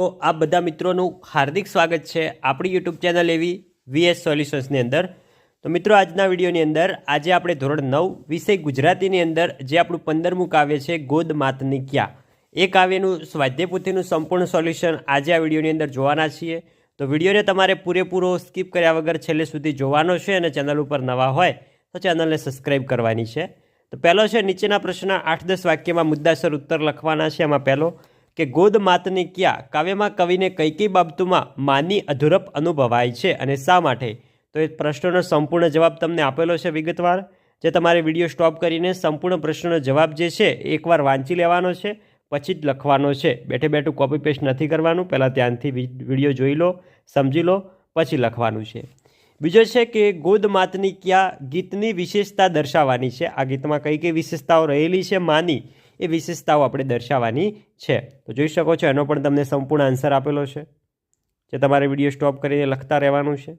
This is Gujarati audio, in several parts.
તો આ બધા મિત્રોનું હાર્દિક સ્વાગત છે આપણી યુટ્યુબ ચેનલ એવી વીએસ સોલ્યુશન્સની અંદર। તો મિત્રો આજના વિડીયોની અંદર આજે આપણે ધોરણ 9 વિષય ગુજરાતીની અંદર જે આપણું 15મું કાવ્ય છે ગોદ માતની ક્યા, એ કાવ્યનું સ્વાધ્યાય પોથીનું સંપૂર્ણ સોલ્યુશન આજે આ વિડીયોની અંદર જોવાના છીએ। તો વિડીયોને તમારે પૂરેપૂરો સ્કીપ કર્યા વગર છેલ્લે સુધી જોવાનો છે અને ચેનલ ઉપર નવા હોય તો ચેનલને સબસ્ક્રાઈબ કરવાની છે। તો પહેલો છે નીચેના પ્રશ્નના 8-10 વાક્યમાં મુદ્દાસર ઉત્તર લખવાના છે। એમાં પહેલો કે ગોદ માતની ક્યા કાવ્યમાં કવિને કઈ કઈ બાબતોમાં માની અધૂરપ અનુભવાય છે અને શા માટે? તો એ પ્રશ્નનો સંપૂર્ણ જવાબ તમને આપેલો છે વિગતવાર, જે તમારે વિડીયો સ્ટોપ કરીને સંપૂર્ણ પ્રશ્નનો જવાબ જે છે એકવાર વાંચી લેવાનો છે, પછી જ લખવાનો છે। બેઠે બેઠું કોપી પેસ્ટ નથી કરવાનું, પહેલાં ધ્યાનથી વિડીયો જોઈ લો, સમજી લો, પછી લખવાનું છે। બીજો છે કે ગોદ માતની ક્યા ગીતની વિશેષતા દર્શાવવાની છે। આ ગીતમાં કઈ કઈ વિશેષતાઓ રહેલી છે માની, એ વિશેષતાઓ આપણે દર્શાવવાની છે। તો જોઈ શકો છો એનો પણ તમને સંપૂર્ણ આન્સર આપેલો છે, જે તમારે વિડીયો સ્ટોપ કરીને લખતા રહેવાનું છે।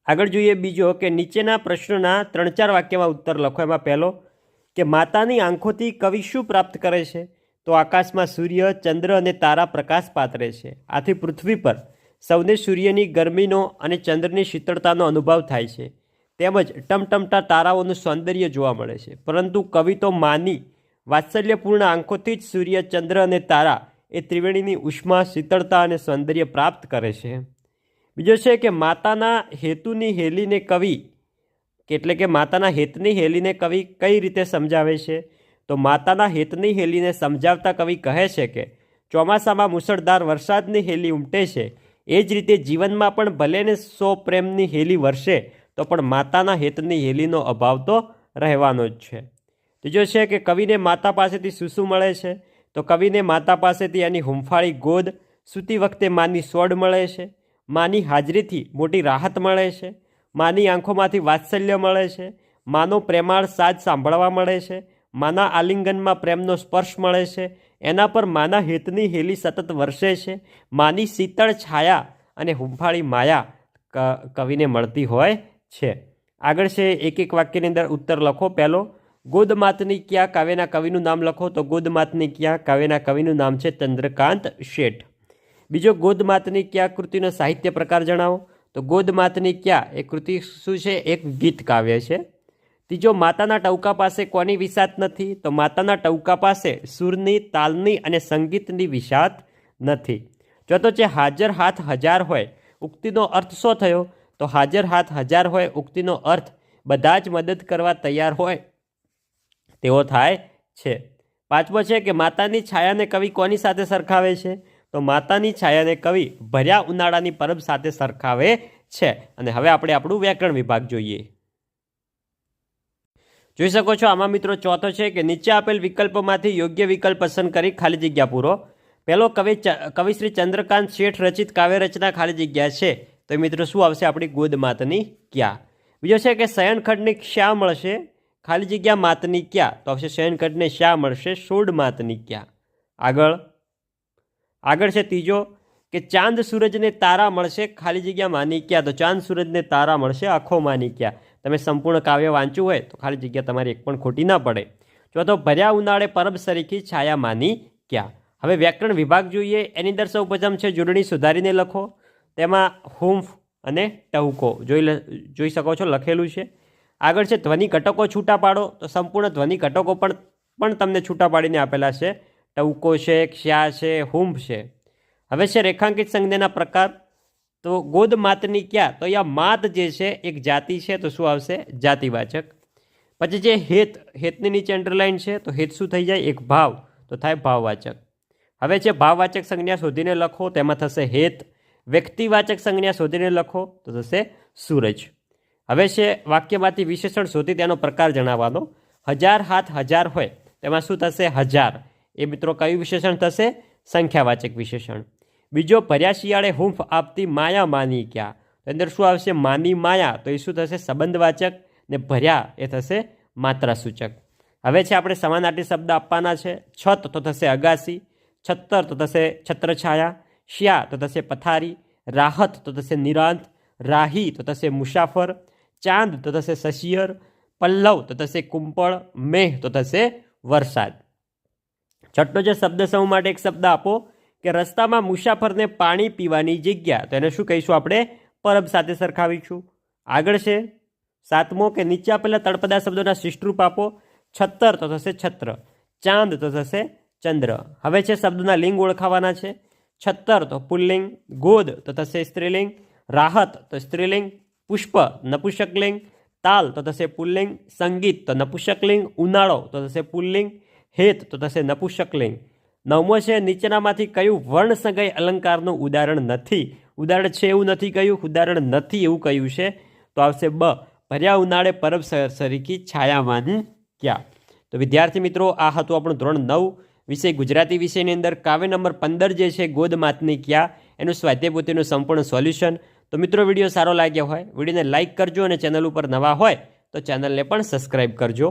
આગળ જોઈએ બીજો કે નીચેના પ્રશ્નોના 3-4 વાક્યમાં ઉત્તર લખો। એમાં પહેલો કે માતાની આંખોથી કવિ શું પ્રાપ્ત કરે છે? તો આકાશમાં સૂર્ય, ચંદ્ર અને તારા પ્રકાશ પાતરે છે। આથી પૃથ્વી પર સૌને સૂર્યની ગરમીનો અને ચંદ્રની શીતળતાનો અનુભવ થાય છે, તેમજ ટમટમતા તારાઓનું સૌંદર્ય જોવા મળે છે। પરંતુ કવિ તો માની વાત્સલ્યપૂર્ણ આંખોથી જ સૂર્ય, ચંદ્ર અને તારા એ ત્રિવેણીની ઉષ્મા, શીતળતા અને સૌંદર્ય પ્રાપ્ત કરે છે। બીજો છે કે માતાના હેતુની હેલીને કવિ એટલે કે માતાના હેતની હેલીને કવિ કઈ રીતે સમજાવે છે? તો માતાના હેતની હેલીને સમજાવતા કવિ કહે છે કે ચોમાસામાં મુશળધાર વરસાદની હેલી ઉમટે છે, એ જ રીતે જીવનમાં પણ ભલેને 100 પ્રેમની હેલી વરસે તો પણ માતાના હેતની હેલીનો અભાવ તો રહેવાનો જ છે। ત્રીજો છે કે કવિને માતા પાસેથી શું મળે છે? તો કવિને માતા પાસેથી એની હુંફાળી ગોદ, સૂતી વખતે માની સોડ મળે છે, માની હાજરીથી મોટી રાહત મળે છે, માની આંખોમાંથી વાત્સલ્ય મળે છે, માનો પ્રેમાળ સાજ સાંભળવા મળે છે, માના આલિંગનમાં પ્રેમનો સ્પર્શ મળે છે, એના પર માના હેતની હેલી સતત વરસે છે, માની શીતળ છાયા અને હુંફાળી માયા કવિને મળતી હોય છે। આગળ છે એક એક વાક્યની અંદર ઉત્તર લખો। પહેલો ગોદ માતની ક્યા કાવ્યના કવિનું નામ લખો। તો ગોદ માતની ક્યા કાવ્યના કવિનું નામ છે ચંદ્રકાંત શેઠ। બીજો ગોદ માતની ક્યા કૃતિનો સાહિત્ય પ્રકાર જણાવો। તો ગોદ માતની ક્યા એ કૃતિ શું છે? એક ગીત કાવ્ય છે। ત્રીજો માતાના ટવકા પાસે કોની વિસાત નથી? તો માતાના ટવકા પાસે સૂરની, તાલની અને સંગીતની વિસાત નથી। ચોથો છે હાજર હાથ હજાર હોય ઉક્તિનો અર્થ શું થયો? તો હાજર હાથ હજાર હોય ઉક્તિનો અર્થ બધા જ મદદ કરવા તૈયાર હોય તેવો થાય છે। પાંચમો છે કે માતાની છાયાને કવિ કોની સાથે સરખાવે છે? તો માતાની છાયાને કવિ ભર્યા ઉનાળાની પરબ સાથે સરખાવે છે। અને હવે આપણે આપણું વ્યાકરણ વિભાગ જોઈએ। જોઈ શકો છો આમાં મિત્રો ચોથો છે કે નીચે આપેલ વિકલ્પોમાંથી યોગ્ય વિકલ્પ પસંદ કરી ખાલી જગ્યા પૂરો। પહેલો કવિ શ્રી ચંદ્રકાંત શેઠ રચિત કાવ્ય રચના ખાલી જગ્યા છે, તો મિત્રો શું આવશે? આપણી ગોદ માતની ક્યા। બીજો છે કે શયનખંડને શા મળશે? ખાલી જગ્યા માતની ક્યા, તો આવશે શયનખંડને શા મળશે? સોડ માતની ક્યા। આગળ છે ત્રીજો કે ચાંદ સૂરજને તારા મળશે ખાલી જગ્યા માની ક્યા, તો ચાંદ સૂરજને તારા મળશે આખો માની ક્યા। તમે સંપૂર્ણ કાવ્ય વાંચ્યું હોય તો ખાલી જગ્યા તમારી એક પણ ખોટી ના પડે। ચોથો ભર્યા ઉનાળે પરબ સરીખી છાયા માની ક્યા। હવે વ્યાકરણ વિભાગ જોઈએ। એની અંદર સૌ પ્રથમ છે જોડણી સુધારીને લખો। તેમાં હુંફ અને ટવકો જોઈ શકો છો લખેલું છે। આગળ છે ધ્વનિ ઘટકો છૂટા પાડો। તો સંપૂર્ણ ધ્વનિ ઘટકો પણ તમને છૂટા પાડીને આપેલા છે। ટવકો છે, ક્ષા છે, હુંફ છે। હવે છે રેખાંકિત સંજ્ઞાના પ્રકાર। તો ગોદ માતની ક્યા, તો અહીંયા માત જે છે એક જાતિ છે, તો શું આવશે? જાતિવાચક। પછી જે હેતની નીચે અંડરલાઇન છે, તો હેત શું થઈ જાય? એક ભાવ, તો થાય ભાવવાચક। હવે છે ભાવવાચક સંજ્ઞા શોધીને લખો, તેમાં થશે હેત। વ્યક્તિવાચક સંજ્ઞા શોધીને લખો તો થશે સૂરજ। હવે છે વાક્યમાંથી વિશેષણ શોધી તેનો પ્રકાર જણાવવાનો। હજાર હાથ હજાર હોય તેમાં શું થશે? હજાર, એ મિત્રો કયું વિશેષણ થશે? સંખ્યાવાચક વિશેષણ। બીજો ભર્યા શિયાળે હૂંફ આપતી માયા માની ક્યા, તો અંદર શું આવશે? માની માયા, તો એ શું થશે? સંબંધવાચક, ને ભર્યા એ થશે માત્રાસૂચક। હવે છે આપણે સમાનાર્થી શબ્દ આપવાના છે। છત તો થશે અગાસી, છત્તર તો થશે છત્રછાયા, શ્યા તો થશે પથારી, રાહત તો થશે નિરાંત, રાહી તો થશે મુસાફર, ચાંદ તો થશે શશિયર, પલ્લવ તો થશે કુંપળ, મેહ તો થશે વરસાદ। છઠ્ઠો છે શબ્દ સમૂહ માટે એક શબ્દ આપો કે રસ્તામાં મુસાફરને પાણી પીવાની જગ્યા, તો એને શું કહીશું આપણે? પરબ સાથે સરખાવીશું. આગળ છે સાતમો કે નીચે આપેલા તળપદા શબ્દોના શિષ્ટરૂપ આપો. છત્તર તો થશે છત્ર, ચાંદ તો થશે ચંદ્ર. હવે છે શબ્દોના લિંગ ઓળખાવાના છે. છત્તર તો પુલ્લિંગ, ગોદ તો થશે સ્ત્રીલિંગ, રાહત તો સ્ત્રીલિંગ, પુષ્પ નપુંસકલિંગ, તાલ તો થશે પુલ્લિંગ, સંગીત તો નપુંસકલિંગ, ઉનાળો તો થશે પુલ્લિંગ, હેત તો થશે નપુંસકલિંગ. નવમો છે નીચેનામાંથી કયું વર્ણ સંગય અલંકારનું ઉદાહરણ નથી? ઉદાહરણ છે એવું નથી કહ્યું, ઉદાહરણ નથી એવું કહ્યું છે, તો આવશે બ, ભર્યા ઉનાળે પરબ સરીખી છાયામાંની ક્યાં. તો વિદ્યાર્થી મિત્રો, આ હતું આપણું ધોરણ 9 વિષય ગુજરાતી વિષયની અંદર કાવ્ય નંબર 15 જે છે ગોદ માતની ક્યાં, એનું સ્વાધ્યાય પોથીનું સંપૂર્ણ સોલ્યુશન. તો મિત્રો, વિડીયો સારો લાગ્યો હોય વિડીયોને લાઇક કરજો અને ચેનલ ઉપર નવા હોય તો ચેનલને પણ સબસ્ક્રાઈબ કરજો.